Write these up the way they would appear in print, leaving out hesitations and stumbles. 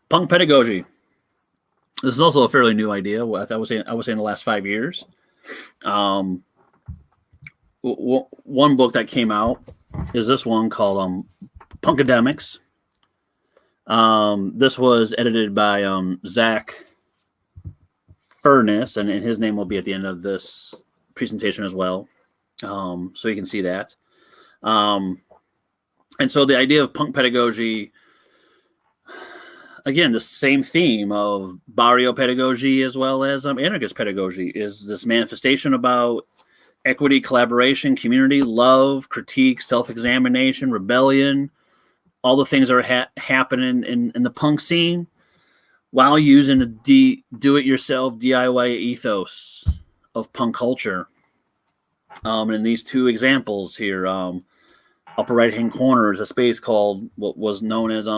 Punk pedagogy. This is also a fairly new idea. I would say in the last 5 years. Um, one book that came out is this one called Punkademics. This was edited by Zach Furness, and his name will be at the end of this presentation as well, so you can see that. And so the idea of punk pedagogy, again, the same theme of barrio pedagogy as well as anarchist pedagogy, is this manifestation about equity, collaboration, community, love, critique, self-examination, rebellion, all the things that are happening in the punk scene, while using a do-it-yourself DIY ethos of punk culture. And in these two examples here, upper right-hand corner is a space called what was known as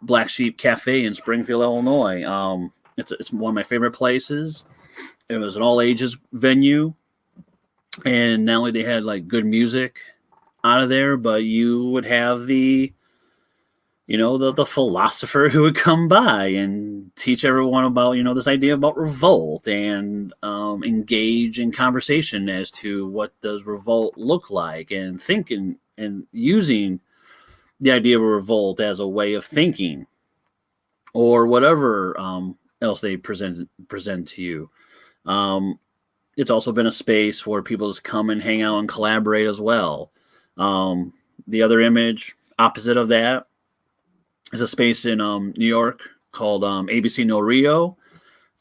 Black Sheep Cafe in Springfield, Illinois. It's one of my favorite places. It was an all-ages venue, and not only they had like good music out of there, but you would have the philosopher who would come by and teach everyone about, this idea about revolt and engage in conversation as to what does revolt look like, and thinking and using the idea of a revolt as a way of thinking, or whatever else they present to you. It's also been a space where people just come and hang out and collaborate as well. The other image opposite of that is a space in New York called ABC No Rio.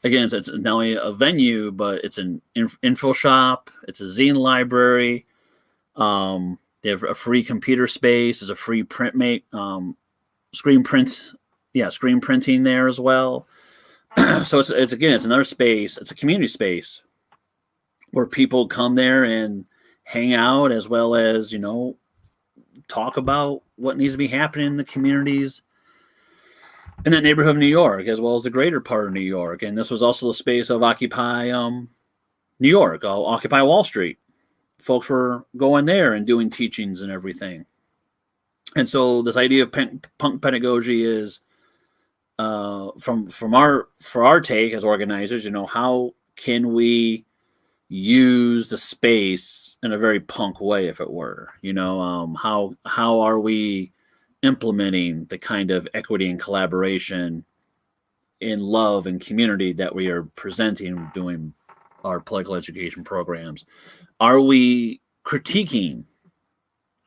Again, it's not only a venue, but it's an info shop. It's a zine library. They have a free computer space. There's a free screen printing there as well. So it's another space. It's a community space where people come there and hang out, as well as, talk about what needs to be happening in the communities in that neighborhood of New York, as well as the greater part of New York. And this was also the space of Occupy New York, Occupy Wall Street. Folks were going there and doing teachings and everything. And so this idea of punk pedagogy is, for our take as organizers, how can we use the space in a very punk way, if it were, how are we implementing the kind of equity and collaboration in love and community that we are presenting doing our political education programs? Are we critiquing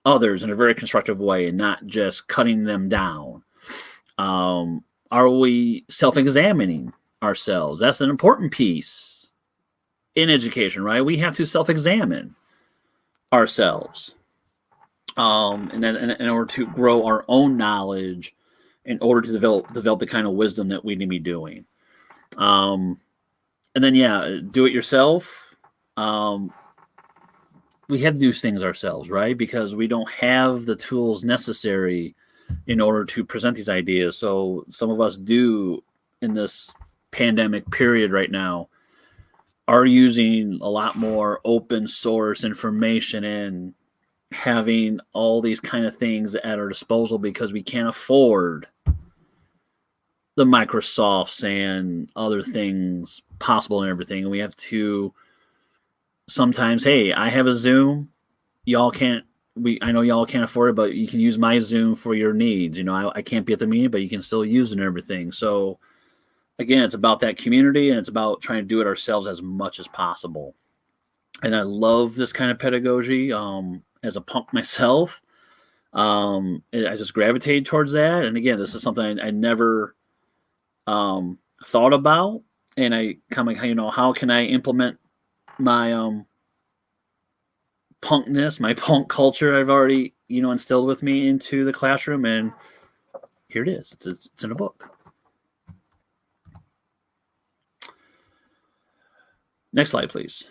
others in a very constructive way and not just cutting them down? Are we self-examining ourselves? That's an important piece in education, right? We have to self-examine ourselves. And then in order to grow our own knowledge, in order to develop the kind of wisdom that we need to be doing. And then, do it yourself. We have to do things ourselves, right? Because we don't have the tools necessary in order to present these ideas. So some of us do, in this pandemic period right now, are using a lot more open source information and having all these kind of things at our disposal, because we can't afford the Microsofts and other things possible and everything. And we have to sometimes, hey, I have a Zoom. I know y'all can't afford it, but you can use my Zoom for your needs. I can't be at the meeting, but you can still use it and everything. So again, it's about that community, and it's about trying to do it ourselves as much as possible. And I love this kind of pedagogy. As a punk myself, I just gravitated towards that. And again, this is something I never thought about. And I kind of, how can I implement my punkness, my punk culture I've already, instilled with me into the classroom. And here it is. It's in a book. Next slide, please.